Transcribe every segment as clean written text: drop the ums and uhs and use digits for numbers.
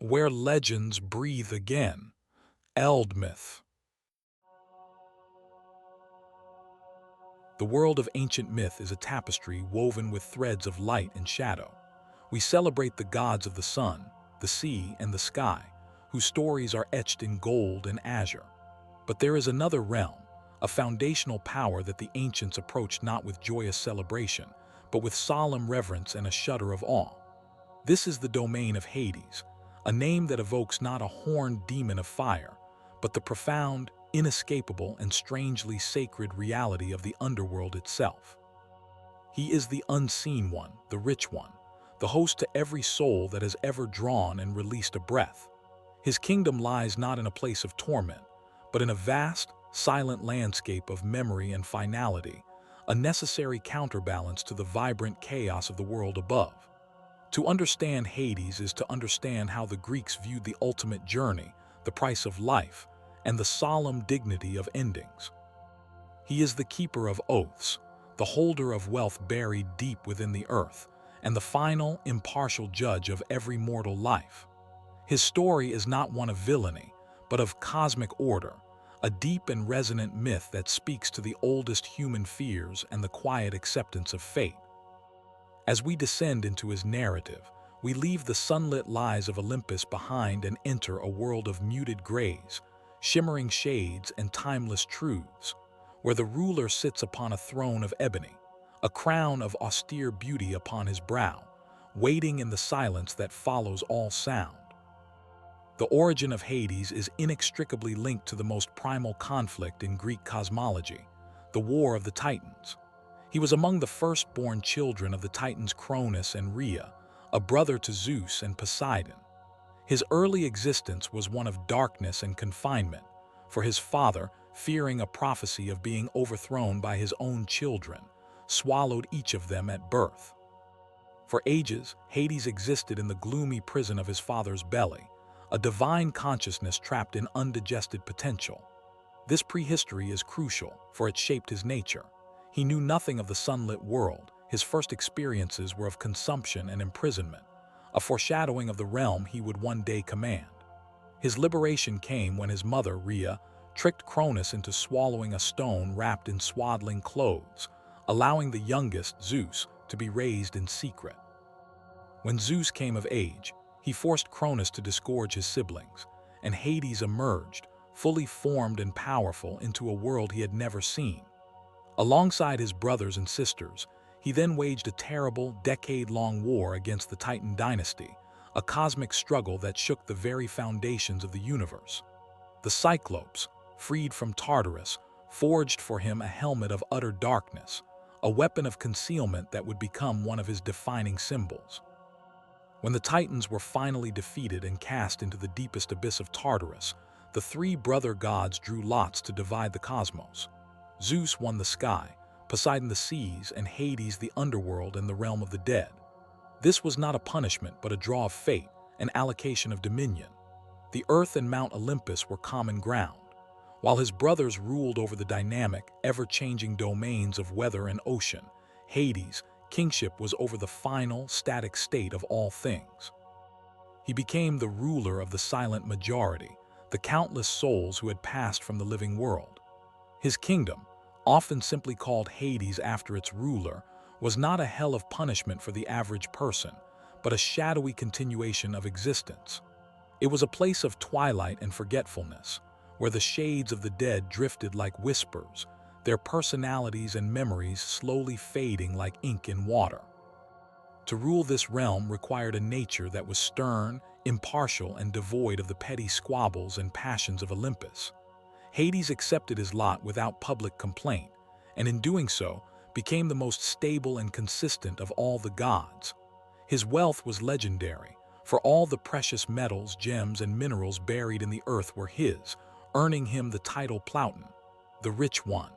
Where legends breathe again. Eldmyth. The world of ancient myth is a tapestry woven with threads of light and shadow. We celebrate the gods of the sun, the sea, and the sky, whose stories are etched in gold and azure. But there is another realm, a foundational power that the ancients approached not with joyous celebration, but with solemn reverence and a shudder of awe. This is the domain of Hades, a name that evokes not a horned demon of fire, but the profound, inescapable, and strangely sacred reality of the underworld itself. He is the unseen one, the rich one, the host to every soul that has ever drawn and released a breath. His kingdom lies not in a place of torment, but in a vast, silent landscape of memory and finality, a necessary counterbalance to the vibrant chaos of the world above. To understand Hades is to understand how the Greeks viewed the ultimate journey, the price of life, and the solemn dignity of endings. He is the keeper of oaths, the holder of wealth buried deep within the earth, and the final, impartial judge of every mortal life. His story is not one of villainy, but of cosmic order, a deep and resonant myth that speaks to the oldest human fears and the quiet acceptance of fate. As we descend into his narrative, we leave the sunlit lies of Olympus behind and enter a world of muted grays, shimmering shades, and timeless truths, where the ruler sits upon a throne of ebony, a crown of austere beauty upon his brow, waiting in the silence that follows all sound. The origin of Hades is inextricably linked to the most primal conflict in Greek cosmology, the War of the Titans. He was among the firstborn children of the Titans Cronus and Rhea, a brother to Zeus and Poseidon. His early existence was one of darkness and confinement, for his father, fearing a prophecy of being overthrown by his own children, swallowed each of them at birth. For ages, Hades existed in the gloomy prison of his father's belly, a divine consciousness trapped in undigested potential. This prehistory is crucial, for it shaped his nature. He knew nothing of the sunlit world. His first experiences were of consumption and imprisonment, a foreshadowing of the realm he would one day command. His liberation came when his mother, Rhea, tricked Cronus into swallowing a stone wrapped in swaddling clothes, allowing the youngest, Zeus, to be raised in secret. When Zeus came of age, he forced Cronus to disgorge his siblings, and Hades emerged, fully formed and powerful, into a world he had never seen. Alongside his brothers and sisters, he then waged a terrible, decade-long war against the Titan dynasty, a cosmic struggle that shook the very foundations of the universe. The Cyclopes, freed from Tartarus, forged for him a helmet of utter darkness, a weapon of concealment that would become one of his defining symbols. When the Titans were finally defeated and cast into the deepest abyss of Tartarus, the three brother gods drew lots to divide the cosmos. Zeus won the sky, Poseidon the seas, and Hades the underworld and the realm of the dead. This was not a punishment but a draw of fate, an allocation of dominion. The earth and Mount Olympus were common ground, while his brothers ruled over the dynamic, ever-changing domains of weather and ocean. Hades' kingship was over the final, static state of all things. He became the ruler of the silent majority, the countless souls who had passed from the living world. His kingdom, often simply called Hades after its ruler, was not a hell of punishment for the average person, but a shadowy continuation of existence. It was a place of twilight and forgetfulness, where the shades of the dead drifted like whispers, their personalities and memories slowly fading like ink in water. To rule this realm required a nature that was stern, impartial, and devoid of the petty squabbles and passions of Olympus. Hades accepted his lot without public complaint, and in doing so, became the most stable and consistent of all the gods. His wealth was legendary, for all the precious metals, gems, and minerals buried in the earth were his, earning him the title Plauton, the Rich One.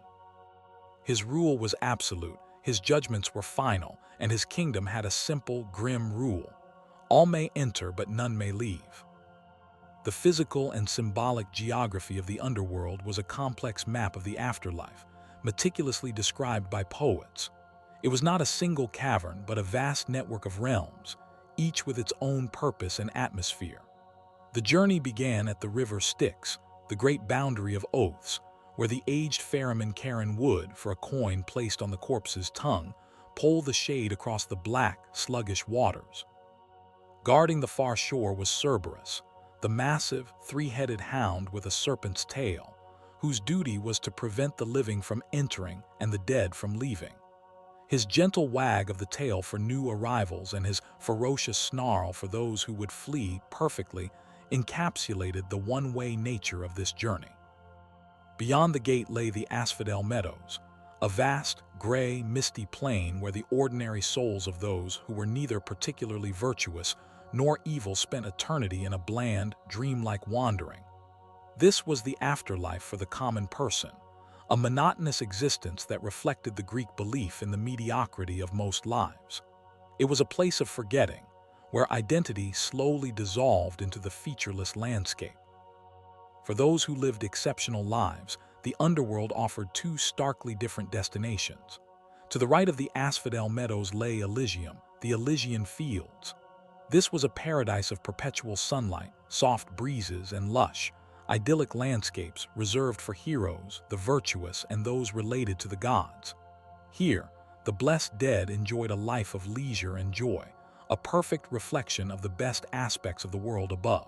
His rule was absolute, his judgments were final, and his kingdom had a simple, grim rule: all may enter but none may leave. The physical and symbolic geography of the underworld was a complex map of the afterlife, meticulously described by poets. It was not a single cavern, but a vast network of realms, each with its own purpose and atmosphere. The journey began at the River Styx, the great boundary of oaths, where the aged ferryman Charon would, for a coin placed on the corpse's tongue, pole the shade across the black, sluggish waters. Guarding the far shore was Cerberus, the massive, three-headed hound with a serpent's tail, whose duty was to prevent the living from entering and the dead from leaving. His gentle wag of the tail for new arrivals and his ferocious snarl for those who would flee perfectly encapsulated the one-way nature of this journey. Beyond the gate lay the Asphodel Meadows, a vast, gray, misty plain where the ordinary souls of those who were neither particularly virtuous nor evil spent eternity in a bland, dreamlike wandering. This was the afterlife for the common person, a monotonous existence that reflected the Greek belief in the mediocrity of most lives. It was a place of forgetting, where identity slowly dissolved into the featureless landscape. For those who lived exceptional lives, the underworld offered two starkly different destinations. To the right of the Asphodel Meadows lay Elysium, the Elysian Fields. This was a paradise of perpetual sunlight, soft breezes, and lush, idyllic landscapes reserved for heroes, the virtuous, and those related to the gods. Here, the blessed dead enjoyed a life of leisure and joy, a perfect reflection of the best aspects of the world above.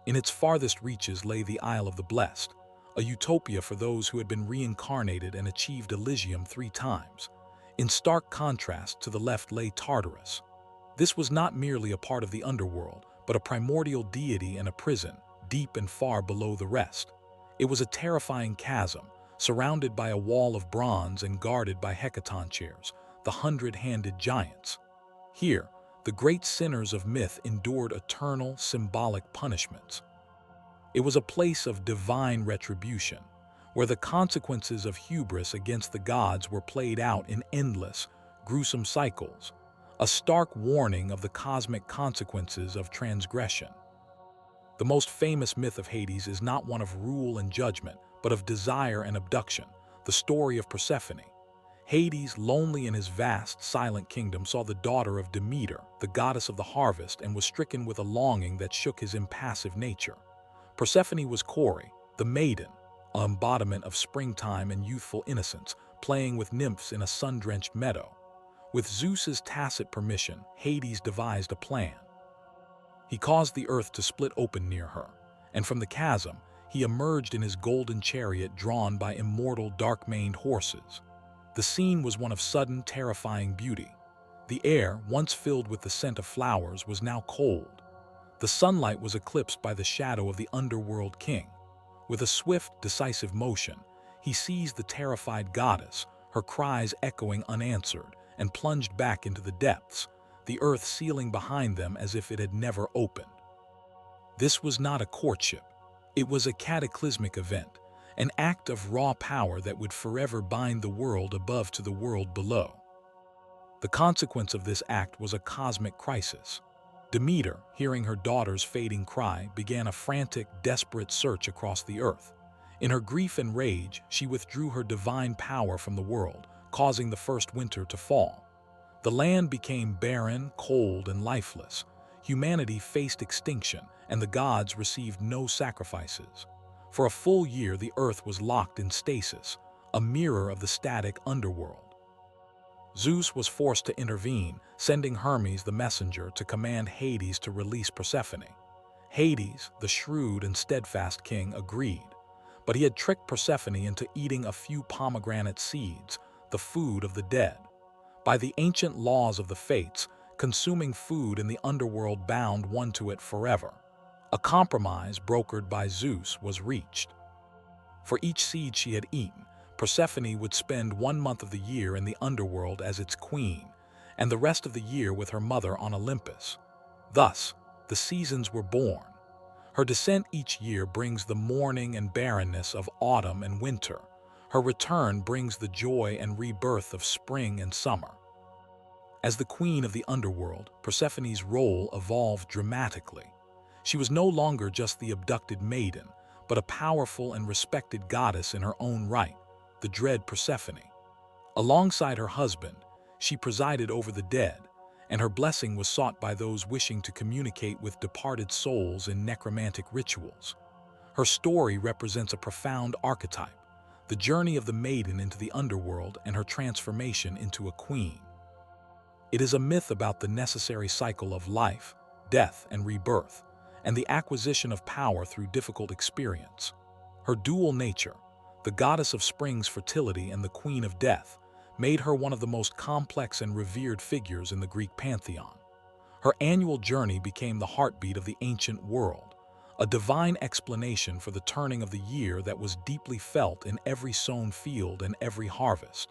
In its farthest reaches lay the Isle of the Blessed, a utopia for those who had been reincarnated and achieved Elysium 3 times. In stark contrast, to the left lay Tartarus. This was not merely a part of the underworld, but a primordial deity and a prison, deep and far below the rest. It was a terrifying chasm, surrounded by a wall of bronze and guarded by hecatonchires, the 100-handed giants. Here, the great sinners of myth endured eternal, symbolic punishments. It was a place of divine retribution, where the consequences of hubris against the gods were played out in endless, gruesome cycles, a stark warning of the cosmic consequences of transgression. The most famous myth of Hades is not one of rule and judgment, but of desire and abduction, the story of Persephone. Hades, lonely in his vast, silent kingdom, saw the daughter of Demeter, the goddess of the harvest, and was stricken with a longing that shook his impassive nature. Persephone was Kore, the maiden, an embodiment of springtime and youthful innocence, playing with nymphs in a sun-drenched meadow. With Zeus's tacit permission, Hades devised a plan. He caused the earth to split open near her, and from the chasm, he emerged in his golden chariot drawn by immortal dark-maned horses. The scene was one of sudden, terrifying beauty. The air, once filled with the scent of flowers, was now cold. The sunlight was eclipsed by the shadow of the underworld king. With a swift, decisive motion, he seized the terrified goddess, her cries echoing unanswered, and plunged back into the depths, the earth sealing behind them as if it had never opened. This was not a courtship. It was a cataclysmic event, an act of raw power that would forever bind the world above to the world below. The consequence of this act was a cosmic crisis. Demeter, hearing her daughter's fading cry, began a frantic, desperate search across the earth. In her grief and rage, she withdrew her divine power from the world, causing the first winter to fall. The land became barren, cold, and lifeless. Humanity faced extinction, and the gods received no sacrifices. For a full year, the earth was locked in stasis, a mirror of the static underworld. Zeus was forced to intervene, sending Hermes the messenger to command Hades to release Persephone. Hades, the shrewd and steadfast king, agreed, but he had tricked Persephone into eating a few pomegranate seeds, the food of the dead. By the ancient laws of the fates, consuming food in the underworld bound one to it forever. A compromise brokered by Zeus was reached. For each seed she had eaten, Persephone would spend 1 month of the year in the underworld as its queen, and the rest of the year with her mother on Olympus. Thus, the seasons were born. Her descent each year brings the mourning and barrenness of autumn and winter. Her return brings the joy and rebirth of spring and summer. As the queen of the underworld, Persephone's role evolved dramatically. She was no longer just the abducted maiden, but a powerful and respected goddess in her own right, the dread Persephone. Alongside her husband, she presided over the dead, and her blessing was sought by those wishing to communicate with departed souls in necromantic rituals. Her story represents a profound archetype, the journey of the maiden into the underworld and her transformation into a queen. It is a myth about the necessary cycle of life, death, and rebirth, and the acquisition of power through difficult experience. Her dual nature, the goddess of spring's fertility and the queen of death, made her one of the most complex and revered figures in the Greek pantheon. Her annual journey became the heartbeat of the ancient world, a divine explanation for the turning of the year that was deeply felt in every sown field and every harvest.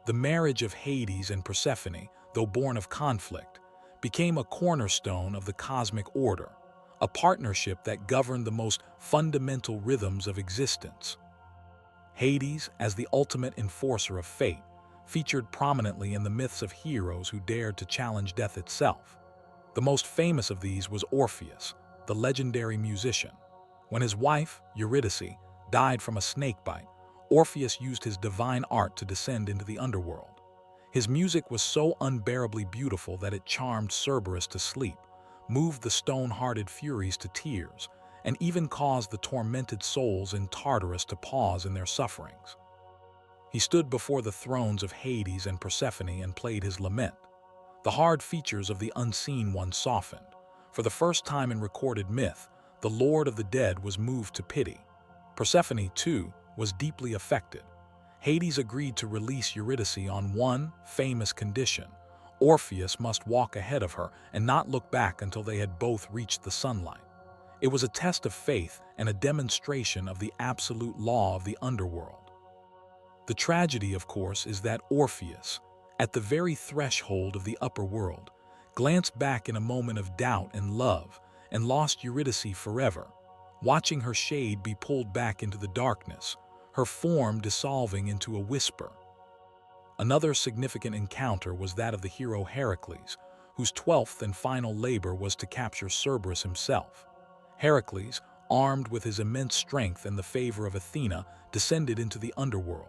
The marriage of Hades and Persephone, though born of conflict, became a cornerstone of the cosmic order, a partnership that governed the most fundamental rhythms of existence. Hades, as the ultimate enforcer of fate, featured prominently in the myths of heroes who dared to challenge death itself. The most famous of these was Orpheus, the legendary musician. When his wife, Eurydice, died from a snakebite, Orpheus used his divine art to descend into the underworld. His music was so unbearably beautiful that it charmed Cerberus to sleep, moved the stone-hearted Furies to tears, and even caused the tormented souls in Tartarus to pause in their sufferings. He stood before the thrones of Hades and Persephone and played his lament. The hard features of the unseen one softened. For the first time in recorded myth, the Lord of the Dead was moved to pity. Persephone, too, was deeply affected. Hades agreed to release Eurydice on one famous condition: Orpheus must walk ahead of her and not look back until they had both reached the sunlight. It was a test of faith and a demonstration of the absolute law of the underworld. The tragedy, of course, is that Orpheus, at the very threshold of the upper world, glanced back in a moment of doubt and love and lost Eurydice forever, watching her shade be pulled back into the darkness, her form dissolving into a whisper. Another significant encounter was that of the hero Heracles, whose 12th and final labor was to capture Cerberus himself. Heracles, armed with his immense strength and the favor of Athena, descended into the underworld.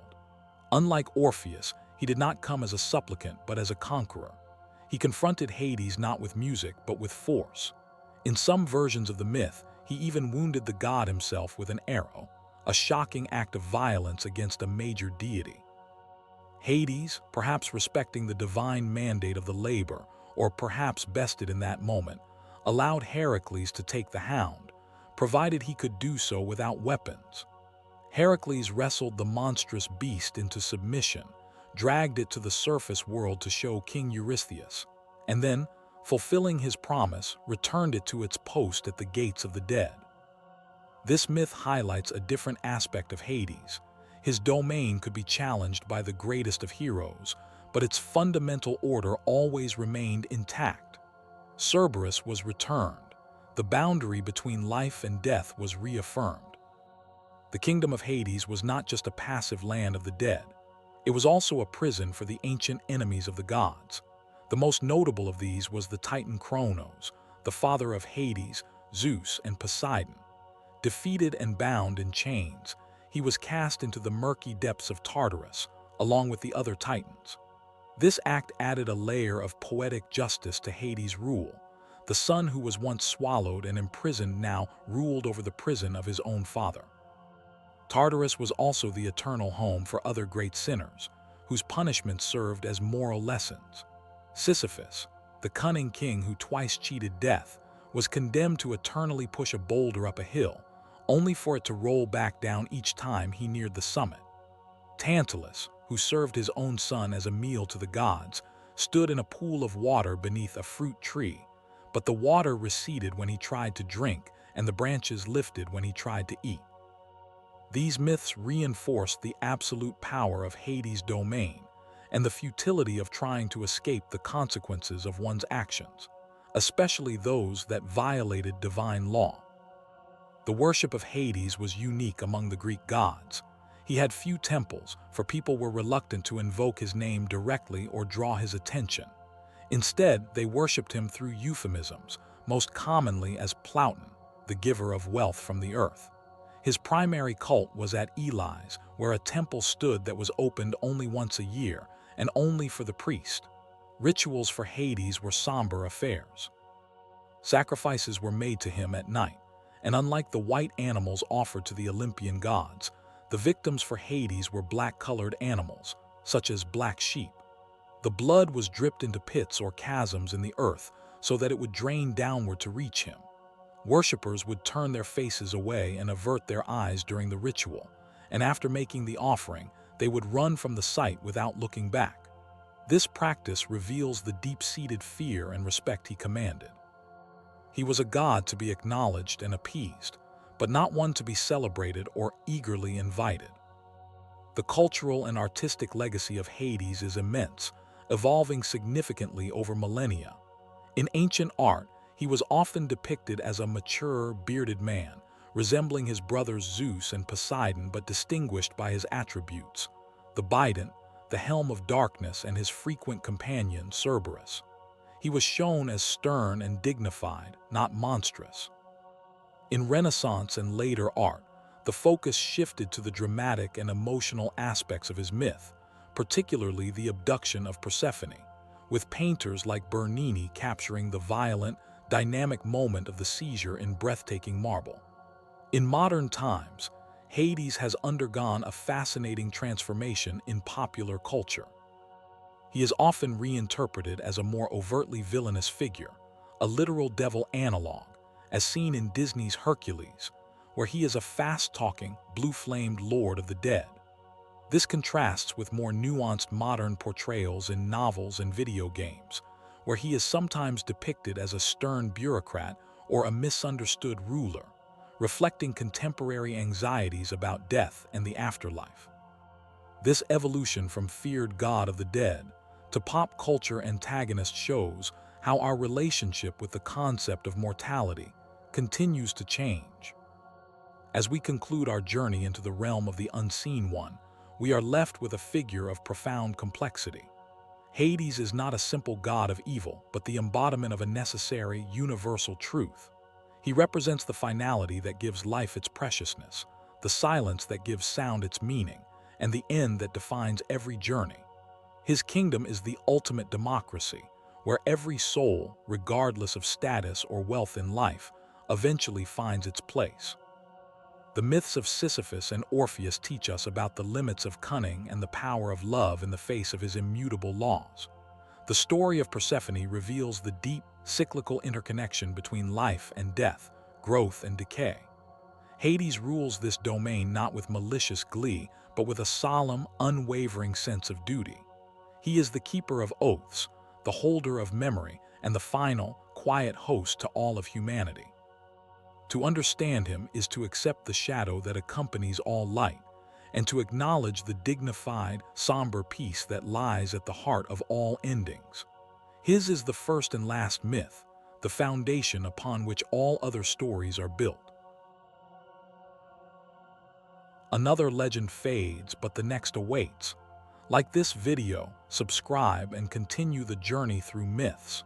Unlike Orpheus, he did not come as a supplicant but as a conqueror. He confronted Hades not with music but with force. In some versions of the myth, he even wounded the god himself with an arrow, a shocking act of violence against a major deity. Hades, perhaps respecting the divine mandate of the labor, or perhaps bested in that moment, allowed Heracles to take the hound, provided he could do so without weapons. Heracles wrestled the monstrous beast into submission, dragged it to the surface world to show King Eurystheus, and then, fulfilling his promise, returned it to its post at the gates of the dead. This myth highlights a different aspect of Hades. His domain could be challenged by the greatest of heroes, but its fundamental order always remained intact. Cerberus was returned. The boundary between life and death was reaffirmed. The kingdom of Hades was not just a passive land of the dead. It was also a prison for the ancient enemies of the gods. The most notable of these was the Titan Kronos, the father of Hades, Zeus, and Poseidon. Defeated and bound in chains, he was cast into the murky depths of Tartarus, along with the other Titans. This act added a layer of poetic justice to Hades' rule. The son who was once swallowed and imprisoned now ruled over the prison of his own father. Tartarus was also the eternal home for other great sinners, whose punishments served as moral lessons. Sisyphus, the cunning king who twice cheated death, was condemned to eternally push a boulder up a hill, only for it to roll back down each time he neared the summit. Tantalus, who served his own son as a meal to the gods, stood in a pool of water beneath a fruit tree, but the water receded when he tried to drink, and the branches lifted when he tried to eat. These myths reinforced the absolute power of Hades' domain and the futility of trying to escape the consequences of one's actions, especially those that violated divine law. The worship of Hades was unique among the Greek gods. He had few temples, for people were reluctant to invoke his name directly or draw his attention. Instead, they worshipped him through euphemisms, most commonly as Plauton, the giver of wealth from the earth. His primary cult was at Eli's, where a temple stood that was opened only once a year, and only for the priest. Rituals for Hades were somber affairs. Sacrifices were made to him at night, and unlike the white animals offered to the Olympian gods, the victims for Hades were black-colored animals, such as black sheep. The blood was dripped into pits or chasms in the earth so that it would drain downward to reach him. Worshippers would turn their faces away and avert their eyes during the ritual, and after making the offering, they would run from the sight without looking back. This practice reveals the deep-seated fear and respect he commanded. He was a god to be acknowledged and appeased, but not one to be celebrated or eagerly invited. The cultural and artistic legacy of Hades is immense, evolving significantly over millennia. In ancient art, he was often depicted as a mature, bearded man, resembling his brothers Zeus and Poseidon but distinguished by his attributes: the bident, the helm of darkness, and his frequent companion Cerberus. He was shown as stern and dignified, not monstrous. In Renaissance and later art, the focus shifted to the dramatic and emotional aspects of his myth, particularly the abduction of Persephone, with painters like Bernini capturing the violent, dynamic moment of the seizure in breathtaking marble. In modern times, Hades has undergone a fascinating transformation in popular culture. He is often reinterpreted as a more overtly villainous figure, a literal devil analog, as seen in Disney's Hercules, where he is a fast-talking, blue-flamed lord of the dead. This contrasts with more nuanced modern portrayals in novels and video games, where he is sometimes depicted as a stern bureaucrat or a misunderstood ruler, reflecting contemporary anxieties about death and the afterlife. This evolution from feared god of the dead to pop culture antagonist shows how our relationship with the concept of mortality continues to change. As we conclude our journey into the realm of the unseen one, we are left with a figure of profound complexity. Hades is not a simple god of evil, but the embodiment of a necessary, universal truth. He represents the finality that gives life its preciousness, the silence that gives sound its meaning, and the end that defines every journey. His kingdom is the ultimate democracy, where every soul, regardless of status or wealth in life, eventually finds its place. The myths of Sisyphus and Orpheus teach us about the limits of cunning and the power of love in the face of his immutable laws. The story of Persephone reveals the deep, cyclical interconnection between life and death, growth and decay. Hades rules this domain not with malicious glee, but with a solemn, unwavering sense of duty. He is the keeper of oaths, the holder of memory, and the final, quiet host to all of humanity. To understand him is to accept the shadow that accompanies all light, and to acknowledge the dignified, somber peace that lies at the heart of all endings. His is the first and last myth, the foundation upon which all other stories are built. Another legend fades, but the next awaits. Like this video, subscribe and continue the journey through myths.